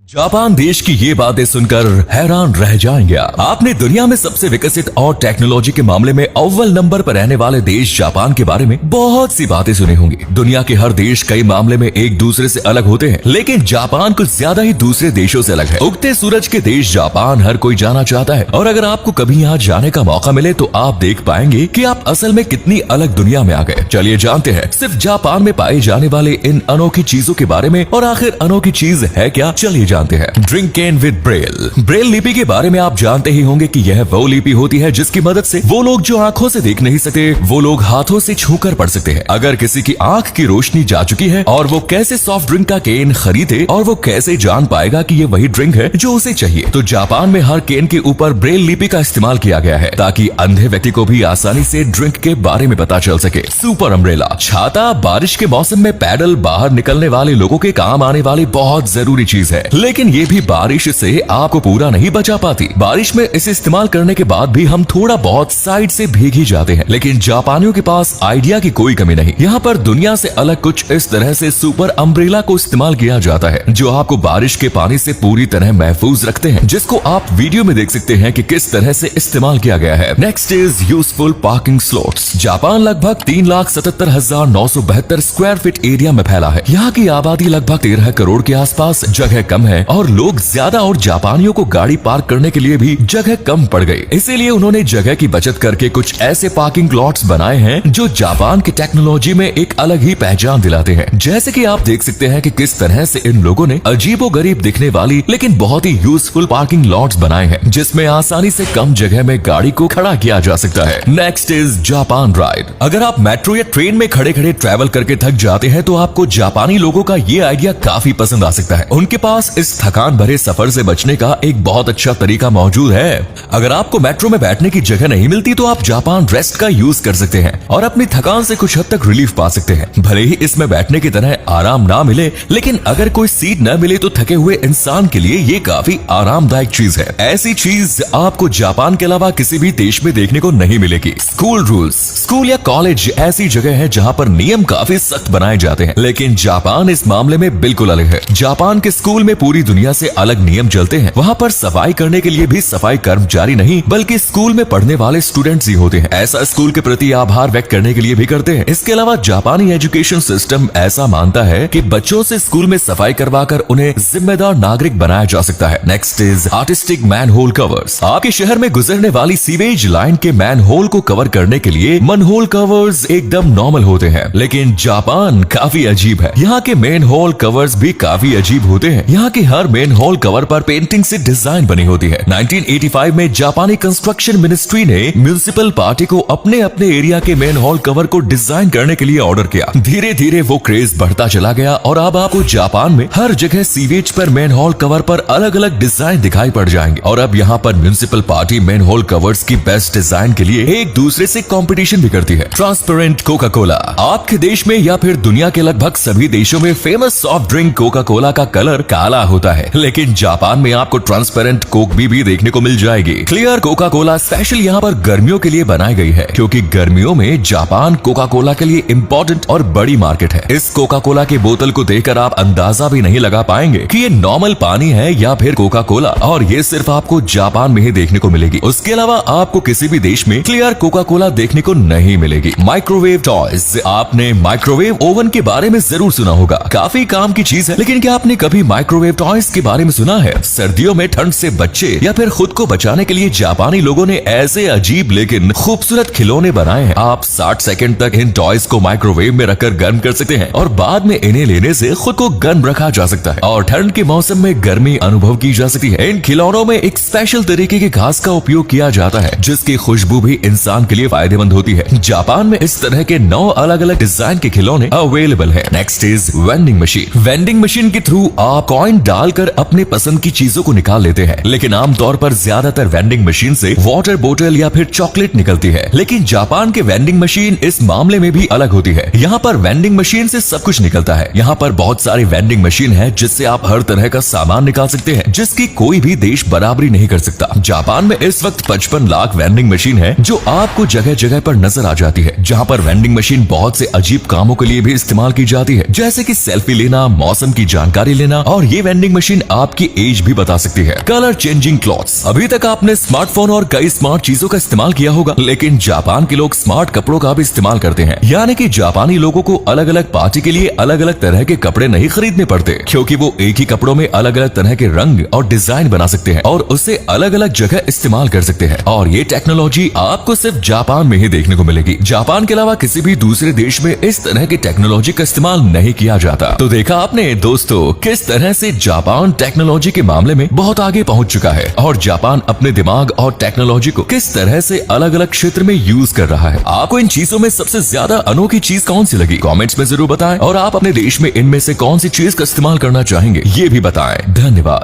Japan देश की ये बातें सुनकर हैरान रह जाएंगे। आपने दुनिया में सबसे विकसित और टेक्नोलॉजी के मामले में अव्वल नंबर पर रहने वाले देश जापान के बारे में बहुत सी बातें सुनी होंगी। दुनिया के हर देश कई मामले में एक दूसरे से अलग होते हैं, लेकिन जापान कुछ ज्यादा ही दूसरे देशों से अलग है। उगते सूरज के देश जापान हर कोई जाना चाहता है, और अगर आपको कभी यहाँ जाने का मौका मिले तो आप देख पाएंगे कि आप असल में कितनी अलग दुनिया में आ गए। चलिए जानते हैं सिर्फ जापान में पाए जाने वाले इन अनोखी चीजों के बारे में, और आखिर अनोखी चीज है क्या, चलिए जानते हैं। Drinking with Braille. ब्रेल लिपि के बारे में आप जानते ही होंगे कि यह वो लिपि होती है जिसकी मदद से वो लोग जो आंखों से देख नहीं सकते, वो लोग हाथों से छूकर पढ़ सकते हैं। अगर किसी की आंख की रोशनी जा चुकी है और वो कैसे सॉफ्ट ड्रिंक का केन खरीदे, और वो कैसे जान पाएगा कि ये वही ड्रिंक है जो उसे चाहिए, तो जापान में हर केन के ऊपर ब्रेल लिपि का इस्तेमाल किया गया है ताकि अंधे व्यक्ति को भी आसानी से ड्रिंक के बारे में पता चल सके। Super umbrella. छाता बारिश के मौसम में पैदल बाहर निकलने वाले लोगों के काम आने वाली बहुत जरूरी चीज है, लेकिन ये भी बारिश से आपको पूरा नहीं बचा पाती। बारिश में इसे इस्तेमाल करने के बाद भी हम थोड़ा बहुत साइड से भीग ही जाते हैं, लेकिन जापानियों के पास आइडिया की कोई कमी नहीं। यहाँ पर दुनिया से अलग कुछ इस तरह से सुपर अम्ब्रेला को इस्तेमाल किया जाता है जो आपको बारिश के पानी से पूरी तरह महफूज रखते हैं, जिसको आप वीडियो में देख सकते हैं कि किस तरह से इस्तेमाल किया गया है। Next is useful parking slots. Japan लगभग 3,77,972 स्क्वायर फीट एरिया में फैला है। यहाँ की आबादी लगभग 13 करोड़ के आसपास, जगह कम है और लोग ज्यादा, और जापानियों को गाड़ी पार्क करने के लिए भी जगह कम पड़ गई। इसीलिए उन्होंने जगह की बचत करके कुछ ऐसे पार्किंग लॉट्स बनाए हैं जो जापान की टेक्नोलॉजी में एक अलग ही पहचान दिलाते हैं। जैसे कि आप देख सकते हैं कि किस तरह से इन लोगों ने अजीबोगरीब दिखने वाली लेकिन बहुत ही यूजफुल पार्किंग लॉट्स बनाए हैं, जिसमें आसानी से कम जगह में गाड़ी को खड़ा किया जा सकता है। Next is Japan ride. अगर आप मेट्रो या ट्रेन में खड़े खड़े ट्रेवल करके थक जाते हैं तो आपको जापानी लोगों का ये आइडिया काफी पसंद आ सकता है। उनके पास इस थकान भरे सफर से बचने का एक बहुत अच्छा तरीका मौजूद है। अगर आपको मेट्रो में बैठने की जगह नहीं मिलती तो आप जापान रेस्ट का यूज कर सकते हैं और अपनी थकान से कुछ हद तक रिलीफ पा सकते हैं। भले ही इसमें बैठने की तरह आराम ना मिले, लेकिन अगर कोई सीट न मिले तो थके हुए इंसान के लिए ये काफी आरामदायक चीज है। ऐसी चीज आपको जापान के अलावा किसी भी देश में देखने को नहीं मिलेगी। School rules. स्कूल या कॉलेज ऐसी जगह है जहाँ पर नियम काफी सख्त बनाए जाते हैं, लेकिन जापान इस मामले में बिल्कुल अलग है। जापान के स्कूल में पूरी दुनिया से अलग नियम चलते हैं। वहाँ पर सफाई करने के लिए भी सफाई कर्मचारी नहीं, बल्कि स्कूल में पढ़ने वाले स्टूडेंट्स ही होते हैं। ऐसा स्कूल के प्रति आभार व्यक्त करने के लिए भी करते हैं। इसके अलावा जापानी एजुकेशन सिस्टम ऐसा मानता है कि बच्चों से स्कूल में सफाई करवाकर उन्हें जिम्मेदार नागरिक बनाया जा सकता है। Next is artistic manhole covers. आपके शहर में गुजरने वाली सीवेज लाइन के मैनहोल को कवर करने के लिए मनहोल कवर्स एकदम नॉर्मल होते हैं, लेकिन जापान काफी अजीब है। यहाँ के मैनहोल कवर्स भी काफी अजीब होते हैं। यहाँ के हर मैनहोल कवर पर पेंटिंग से डिजाइन बनी होती है। 1985 में जापानी कंस्ट्रक्शन मिनिस्ट्री ने म्युनिसिपल पार्टी को अपने अपने एरिया के मैनहोल कवर को डिजाइन करने के लिए ऑर्डर किया। धीरे धीरे वो क्रेज बढ़ता चला गया और अब आपको जापान में हर जगह सीवेज पर मैनहोल कवर पर अलग अलग डिजाइन दिखाई पड़ जाएंगे। और अब यहाँ पर म्युनिसिपल पार्टी मैनहोल कवर्स की बेस्ट डिजाइन के लिए एक दूसरे से कंपटीशन भी करती है। Transparent Coca Cola. आपके देश में या फिर दुनिया के लगभग सभी देशों में famous soft drink Coca Cola का कलर काला होता है, लेकिन जापान में आपको ट्रांसपेरेंट कोक भी देखने को मिल जाएगी। क्लियर कोका कोला स्पेशल यहाँ पर गर्मियों के लिए बनाई गई है, क्योंकि गर्मियों में जापान कोका कोला के लिए इम्पोर्टेंट और बड़ी मार्केट है। इस कोका कोला के बोतल को देखकर आप अंदाजा भी नहीं लगा पाएंगे कि ये नॉर्मल पानी है या फिर कोका कोला, और ये सिर्फ आपको जापान में ही देखने को मिलेगी। उसके अलावा आपको किसी भी देश में क्लियर कोका कोला देखने को नहीं मिलेगी। Microwave toys. आपने माइक्रोवेव ओवन के बारे में जरूर सुना होगा, काफी काम की चीज है, लेकिन क्या आपने कभी माइक्रोवेव टॉयज के बारे में सुना है? सर्दियों में ठंड से बच्चे या फिर खुद को बचाने के लिए जापानी लोगों ने ऐसे अजीब लेकिन खूबसूरत खिलौने बनाए हैं। आप 60 सेकंड तक इन टॉयज को माइक्रोवेव में रखकर गर्म कर सकते हैं और बाद में इन्हें लेने से खुद को गर्म रखा जा सकता है और ठंड के मौसम में गर्मी अनुभव की जा सकती है। इन खिलौनों में एक स्पेशल तरीके के घास का उपयोग किया जाता है, जिसकी खुशबू भी इंसान के लिए फायदेमंद होती है। जापान में इस तरह के 9 अलग अलग डिजाइन के खिलौने अवेलेबल है। Next is vending machine. Vending machine के थ्रू आप कॉइन डालकर अपने पसंद की चीजों को निकाल लेते हैं, लेकिन आमतौर पर ज्यादातर वेंडिंग मशीन से वाटर बोतल या फिर चॉकलेट निकलती है। लेकिन जापान के वेंडिंग मशीन इस मामले में भी अलग होती है। यहाँ पर वेंडिंग मशीन से सब कुछ निकलता है। यहाँ पर बहुत सारी वेंडिंग मशीन है जिससे आप हर तरह का सामान निकाल सकते हैं, जिसकी कोई भी देश बराबरी नहीं कर सकता। जापान में इस वक्त 55 लाख वेंडिंग मशीन है जो आपको जगह जगह पर नजर आ जाती है, जहाँ पर वेंडिंग मशीन बहुत से अजीब कामों के लिए भी इस्तेमाल की जाती है, जैसे कि सेल्फी लेना, मौसम की जानकारी लेना। और ये वेंडिंग मशीन आपकी एज भी बता सकती है। Colour changing clothes. अभी तक आपने स्मार्टफोन और कई स्मार्ट चीजों का इस्तेमाल किया होगा, लेकिन जापान के लोग स्मार्ट कपड़ों का भी इस्तेमाल करते हैं। यानी कि जापानी लोगों को अलग अलग पार्टी के लिए अलग अलग तरह के कपड़े नहीं खरीदने पड़ते, क्योंकि वो एक ही कपड़ों में अलग अलग तरह के रंग और डिजाइन बना सकते हैं और उसे अलग अलग जगह इस्तेमाल कर सकते हैं। और ये टेक्नोलॉजी आपको सिर्फ जापान में ही देखने को मिलेगी। जापान के अलावा किसी भी दूसरे देश में इस तरह की टेक्नोलॉजी का इस्तेमाल नहीं किया जाता। तो देखा आपने दोस्तों किस तरह से जापान टेक्नोलॉजी के मामले में बहुत आगे पहुंच चुका है और जापान अपने दिमाग और टेक्नोलॉजी को किस तरह से अलग अलग क्षेत्र में यूज कर रहा है। आपको इन चीजों में सबसे ज्यादा अनोखी चीज कौन सी लगी? कमेंट्स में जरूर बताएं और आप अपने देश में इनमें से कौन सी चीज का इस्तेमाल करना चाहेंगे ये भी बताएं। धन्यवाद।